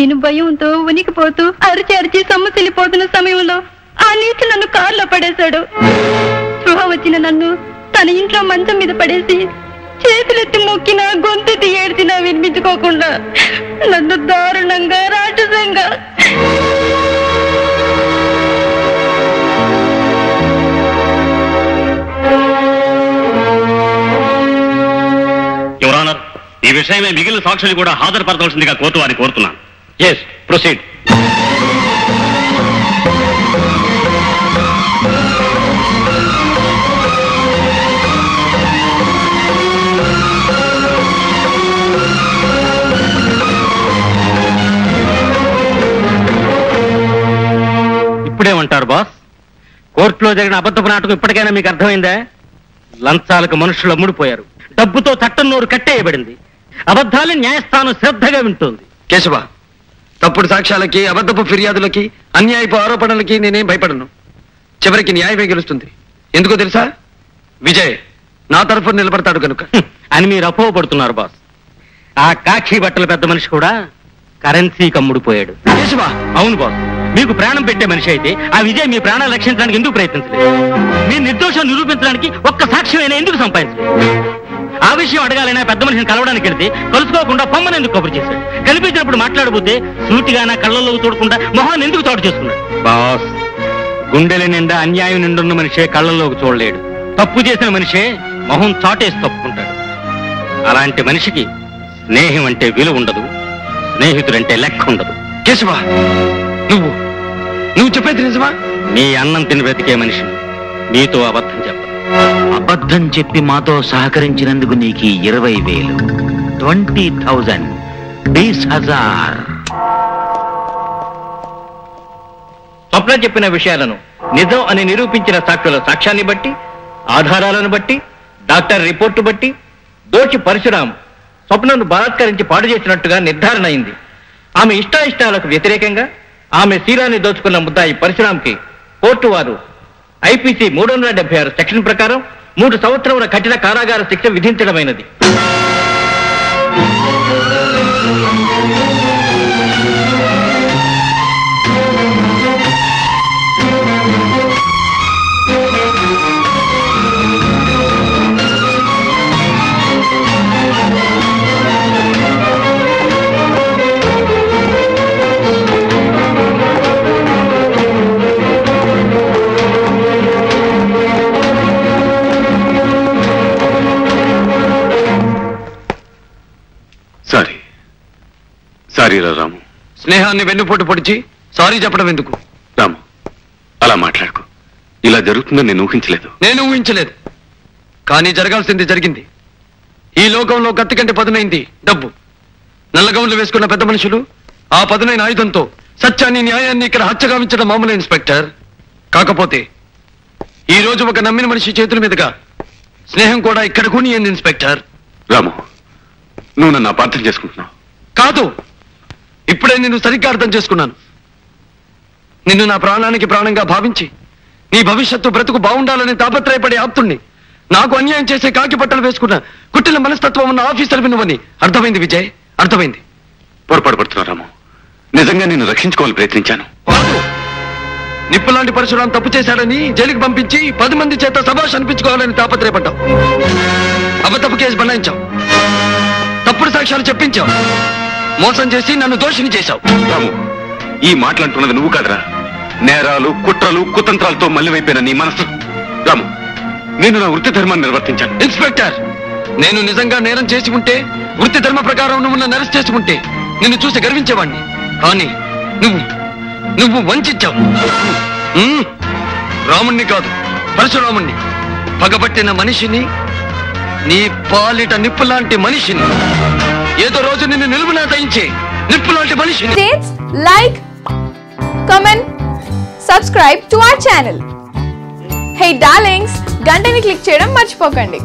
నేను భయంతో ఉనికిపోతూ అరిచి అరిచి సొమ్మసిల్లిపోతున్న సమయంలో ఆ నీచు నన్ను కారులో పడేశాడు. స్పృహ వచ్చిన నన్ను తన ఇంట్లో మంచం మీద పడేసి చేతులెత్తి మొక్కినా గొంతెత్తి ఏడ్చినా వినిపించుకోకుండా నన్ను దారుణంగా రాక్షసంగా ఈ విషయమే మిగిలిన సాక్షులు కూడా హాజరుపరచవలసిందిగా కోర్టు వారిని కోరుతున్నాను. Yes, proceed. ఇప్పుడేమంటారు బాస్? కోర్టులో జరిగిన అబద్ధపు నాటకం ఇప్పటికైనా మీకు అర్థమైందా? లంచాలకు మనుషులు అమ్ముడుపోయారు, డబ్బుతో చట్టం నోరు కట్టేయబడింది. అబద్ధాలు న్యాయస్థానం శ్రద్ధగా వింటోంది. కేశవ, తప్పుడు సాక్ష్యాలకి, అబద్ధపు ఫిర్యాదులకి, అన్యాయపు ఆరోపణలకి నేనేం భయపడను. చివరికి న్యాయమే గెలుస్తుంది. ఎందుకో తెలుసా? విజయ్ నా తరఫున నిలబడతాడు కనుక అని మీరు అపోహపడుతున్నారు బాస్. ఆ కాక్షి బట్టల పెద్ద మనిషి కూడా కరెన్సీకి అమ్ముడుపోయాడు. కేశవ, అవును బాస్. మీకు ప్రాణం పెట్టే మనిషి అయితే ఆ విజయ్ మీ ప్రాణాలు రక్షించడానికి ఎందుకు ప్రయత్నించలేదు? మీ నిర్దోషం నిరూపించడానికి ఒక్క సాక్ష్యం అయినా ఎందుకు సంపాదించలేదు? ఆ విషయం అడగాలైనా పెద్ద మనిషిని కలవడానికి వెళ్తే కలుసుకోకుండా పొమ్మని ఎందుకు కబురు చేశాడు? కనిపించినప్పుడు మాట్లాడబోతే సూటిగా నా కళ్ళల్లో చూడకుండా మొహాన్ని ఎందుకు చోటు చేసుకున్నాడు? బాస్, గుండెల నిండా అన్యాయం నిండున్న మనిషే కళ్ళల్లోకి చూడలేడు. తప్పు చేసిన మనిషే మొహం చాటేసి తప్పుకుంటాడు. అలాంటి మనిషికి స్నేహం అంటే విలువ ఉండదు, స్నేహితుడంటే లెక్క ఉండదు. కేశవ, నువ్వు చెప్పేది నిజమా? మీ అన్నం తిని బ్రతికే మనిషిని మీతో అబద్ధం చెప్పదు. అబద్ధం చెప్పి మాతో సహకరించినందుకు నీకు 20,000, 20,000, 20,000. స్వప్న చెప్పిన విషయాలను నిజం అని నిరూపించిన సాక్షుల సాక్ష్యాన్ని బట్టి, ఆధారాలను బట్టి, డాక్టర్ రిపోర్టు బట్టి దోషి పరశురాం స్వప్నను బలాత్కరించి పాడు చేసినట్టుగా నిర్ధారణ అయింది. ఆమె ఇష్టాయిష్టాలకు వ్యతిరేకంగా ఆమె శీలాన్ని దోచుకున్న ముద్దాయి పరశురాంకి కోర్టు వారు ఐపీసీ 376 సెక్షన్ ప్రకారం 3 సంవత్సరముల కఠిన కారాగార శిక్ష విధించడమైనది. సారీ రాము. స్నేహాన్ని వెన్నుపోటు పొడిచి సారీ చెప్పడం ఎందుకు? రాము, అలా మాట్లాడుకో. ఇలా జరుగుతుందని నేను ఊహించలేదు. నేను ఊహించలేదు, కానీ జరగాల్సింది జరిగింది. ఈ లోకంలో కత్తి కంటే పదునైంది డబ్బు. నల్లగౌన్లు వేసుకున్న పెద్ద మనుషులు ఆ పదునైన ఆయుధంతో సత్యాన్ని, న్యాయాన్ని ఇక్కడ హత్యగావించడం మామూలు ఇన్స్పెక్టర్. కాకపోతే ఈ రోజు ఒక నమ్మిన మనిషి చేతుల మీదుగా స్నేహం కూడా ఇక్కడ కూనియంది ఇన్స్పెక్టర్. రాము, నువ్వు నన్ను అపార్థం చేసుకుంటున్నావు. కాదు, ఇప్పుడే నిన్ను సరిగ్గా అర్థం చేసుకున్నాను. నిన్ను నా ప్రాణానికి ప్రాణంగా భావించి నీ భవిష్యత్తు బ్రతుకు బాగుండాలని తాపత్రయపడే ఆప్తుణ్ణి, నాకు అన్యాయం చేసే కాకి బట్టలు వేసుకున్న కుట్టిన మనస్తత్వం ఉన్న ఆఫీసర్ నువ్వని అర్థమైంది విజయ్, అర్థమైంది. పొరపాటు పడుతున్నా రాము. నిజంగా నిన్ను రక్షించుకోవాలని ప్రయత్నించాను. నిప్పులాంటి పరశురాం తప్పు చేశాడని జైలుకి పంపించి 10 మంది చేత సభాష్ అనిపించుకోవాలని తాపత్రయపడ్డావు. అబద్ధపు కేసు బనాయించావు, తప్పుడు సాక్ష్యాలు చెప్పించావు, మోసం చేసి నన్ను దోషిని చేశావు. రాము, ఈ మాటలంటున్నది నువ్వు కాదురా. నేరాలు, కుట్రలు, కుతంత్రాలతో మళ్ళీవైపోయిన నీ మనసు. రాము, నేను నా వృత్తి ధర్మాన్ని నిర్వర్తించాను. ఇన్స్పెక్టర్, నేను నిజంగా నేరం చేసి ఉంటే, వృత్తి ధర్మ ప్రకారం నువ్వు నన్ను అరెస్ట్ చేసి ఉంటే నిన్ను చూసి గర్వించేవాడిని. కానీ నువ్వు వంచావు. రాముణ్ణి కాదు, పరశురాముణ్ణి, పగబట్టిన మనిషిని, నీ పాలిట నిప్పులాంటి మనిషిని, ఏదో రోజు నిన్ను నిలువునా దయించే నిప్పులాంటి మనిషిని. Like, comment, subscribe to our channel. Hey darlings, గంటని క్లిక్ చేయడం మర్చిపోకండి.